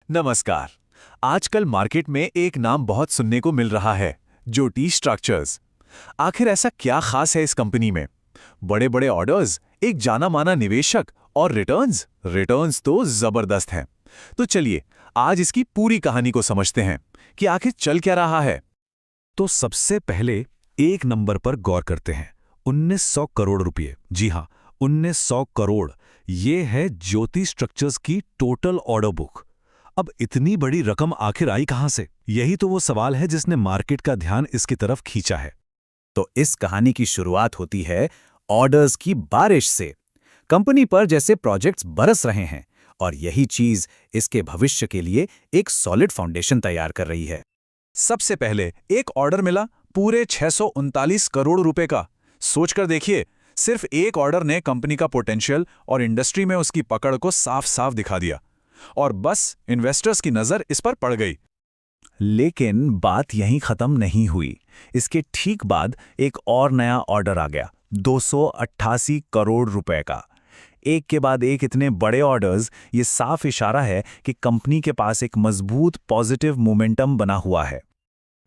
नमस्कार। आजकल मार्केट में एक नाम बहुत सुनने को मिल रहा है, ज्योति स्ट्रक्चर्स। आखिर ऐसा क्या खास है इस कंपनी में? बड़े बड़े ऑर्डर्स, एक जाना माना निवेशक और रिटर्न्स रिटर्न्स तो जबरदस्त हैं। तो चलिए आज इसकी पूरी कहानी को समझते हैं कि आखिर चल क्या रहा है। तो सबसे पहले एक नंबर पर गौर करते हैं। 1900 करोड़ रुपए। जी हाँ, 1900 करोड़। ये है ज्योति स्ट्रक्चर्स की टोटल ऑर्डर बुक। अब इतनी बड़ी रकम आखिर आई कहां से? यही तो वो सवाल है जिसने मार्केट का ध्यान इसकी तरफ खींचा है। तो इस कहानी की शुरुआत होती है ऑर्डर्स की बारिश से। कंपनी पर जैसे प्रोजेक्ट्स बरस रहे हैं और यही चीज इसके भविष्य के लिए एक सॉलिड फाउंडेशन तैयार कर रही है। सबसे पहले एक ऑर्डर मिला पूरे 639 करोड़ रुपए का। सोचकर देखिए, सिर्फ एक ऑर्डर ने कंपनी का पोटेंशियल और इंडस्ट्री में उसकी पकड़ को साफ साफ दिखा दिया। और बस इन्वेस्टर्स की नजर इस पर पड़ गई। लेकिन बात यहीं खत्म नहीं हुई। इसके ठीक बाद एक और नया ऑर्डर आ गया, 288 करोड़ रुपए का। एक के बाद एक इतने बड़े ऑर्डर्स, ये साफ इशारा है कि कंपनी के पास एक मजबूत पॉजिटिव मोमेंटम बना हुआ है।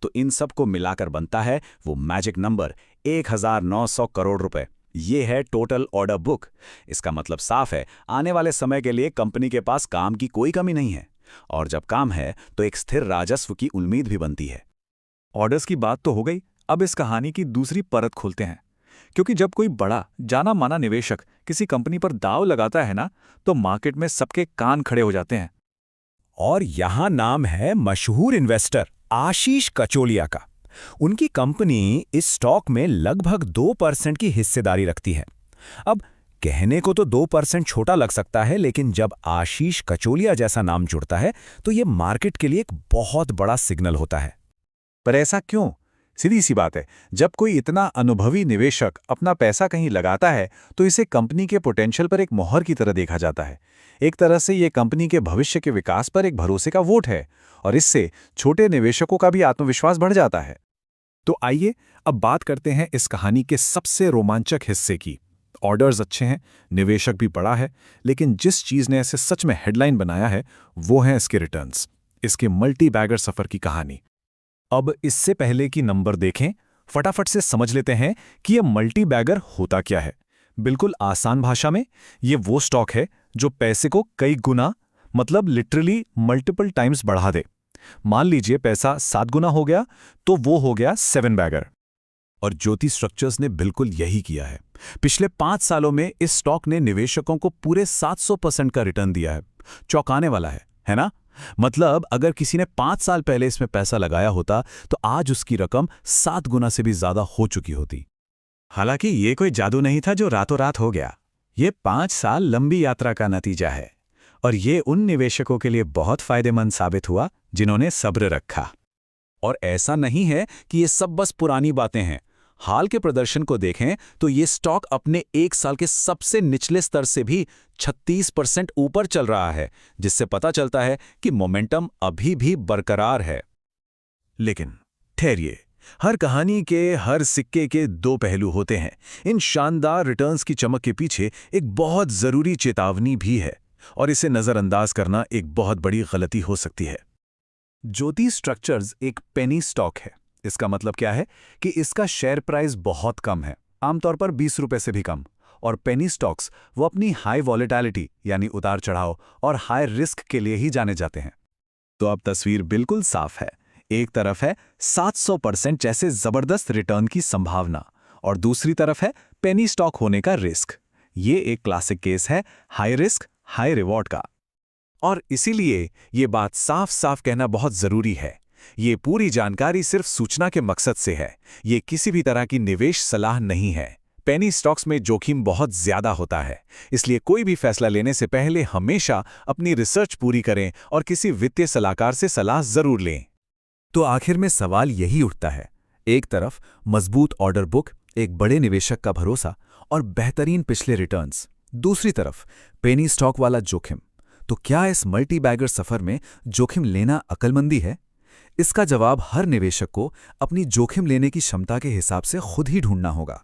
तो इन सब को मिलाकर बनता है वो मैजिक नंबर 1900 करोड़ रुपए। ये है टोटल ऑर्डर बुक। इसका मतलब साफ है, आने वाले समय के लिए कंपनी के पास काम की कोई कमी नहीं है। और जब काम है तो एक स्थिर राजस्व की उम्मीद भी बनती है। ऑर्डर्स की बात तो हो गई, अब इस कहानी की दूसरी परत खोलते हैं। क्योंकि जब कोई बड़ा जाना माना निवेशक किसी कंपनी पर दांव लगाता है ना, तो मार्केट में सबके कान खड़े हो जाते हैं। और यहां नाम है मशहूर इन्वेस्टर आशीष कचोलिया का। उनकी कंपनी इस स्टॉक में लगभग 2% की हिस्सेदारी रखती है। अब कहने को तो 2% छोटा लग सकता है, लेकिन जब आशीष कचोलिया जैसा नाम जुड़ता है तो ये मार्केट के लिए एक बहुत बड़ा सिग्नल होता है। पर ऐसा क्यों? सीधी सी बात है, जब कोई इतना अनुभवी निवेशक अपना पैसा कहीं लगाता है तो इसे कंपनी के पोटेंशियल पर एक मोहर की तरह देखा जाता है। एक तरह से ये कंपनी के भविष्य के विकास पर एक भरोसे का वोट है और इससे छोटे निवेशकों का भी आत्मविश्वास बढ़ जाता है। तो आइए अब बात करते हैं इस कहानी के सबसे रोमांचक हिस्से की। ऑर्डर्स अच्छे हैं, निवेशक भी बड़ा है, लेकिन जिस चीज ने इसे सच में हेडलाइन बनाया है वो है इसके रिटर्न्स, इसके मल्टी बैगर सफर की कहानी। अब इससे पहले कि नंबर देखें, फटाफट से समझ लेते हैं कि यह मल्टी बैगर होता क्या है। बिल्कुल आसान भाषा में, ये वो स्टॉक है जो पैसे को कई गुना, मतलब लिटरली मल्टीपल टाइम्स बढ़ा दे। मान लीजिए पैसा 7 गुना हो गया तो वो हो गया 7 बैगर। और ज्योति स्ट्रक्चर्स ने बिल्कुल यही किया है। पिछले 5 सालों में इस स्टॉक ने निवेशकों को पूरे 700% का रिटर्न दिया है। चौंकाने वाला है ना? मतलब अगर किसी ने 5 साल पहले इसमें पैसा लगाया होता तो आज उसकी रकम 7 गुना से भी ज्यादा हो चुकी होती। हालांकि ये कोई जादू नहीं था जो रातों रात हो गया। ये 5 साल लंबी यात्रा का नतीजा है और ये उन निवेशकों के लिए बहुत फायदेमंद साबित हुआ जिन्होंने सब्र रखा। और ऐसा नहीं है कि ये सब बस पुरानी बातें हैं। हाल के प्रदर्शन को देखें तो ये स्टॉक अपने 1 साल के सबसे निचले स्तर से भी 36% ऊपर चल रहा है, जिससे पता चलता है कि मोमेंटम अभी भी बरकरार है। लेकिन ठहरिए, हर कहानी के हर सिक्के के 2 पहलू होते हैं। इन शानदार रिटर्न्स की चमक के पीछे एक बहुत जरूरी चेतावनी भी है और इसे नजरअंदाज करना एक बहुत बड़ी गलती हो सकती है। ज्योति स्ट्रक्चर्स एक पेनी स्टॉक है। इसका मतलब क्या है कि इसका शेयर प्राइस बहुत कम है, आमतौर पर 20 रुपए से भी कम। और पेनी स्टॉक्स वो अपनी हाई वॉलेटिलिटी यानी उतार चढ़ाव और हाई रिस्क के लिए ही जाने जाते हैं। तो अब तस्वीर बिल्कुल साफ है। एक तरफ है 700% जैसे जबरदस्त रिटर्न की संभावना और दूसरी तरफ है पेनी स्टॉक होने का रिस्क। ये एक क्लासिक केस है हाई रिस्क हाई रिवॉर्ड का। और इसीलिए ये बात साफ साफ कहना बहुत जरूरी है। ये पूरी जानकारी सिर्फ सूचना के मकसद से है। ये किसी भी तरह की निवेश सलाह नहीं है। पेनी स्टॉक्स में जोखिम बहुत ज्यादा होता है, इसलिए कोई भी फैसला लेने से पहले हमेशा अपनी रिसर्च पूरी करें और किसी वित्तीय सलाहकार से सलाह जरूर लें। तो आखिर में सवाल यही उठता है, एक तरफ मजबूत ऑर्डर बुक, एक बड़े निवेशक का भरोसा और बेहतरीन पिछले रिटर्न्स, दूसरी तरफ पेनी स्टॉक वाला जोखिम। तो क्या इस मल्टी बैगर सफर में जोखिम लेना अक्लमंदी है? इसका जवाब हर निवेशक को अपनी जोखिम लेने की क्षमता के हिसाब से खुद ही ढूंढना होगा।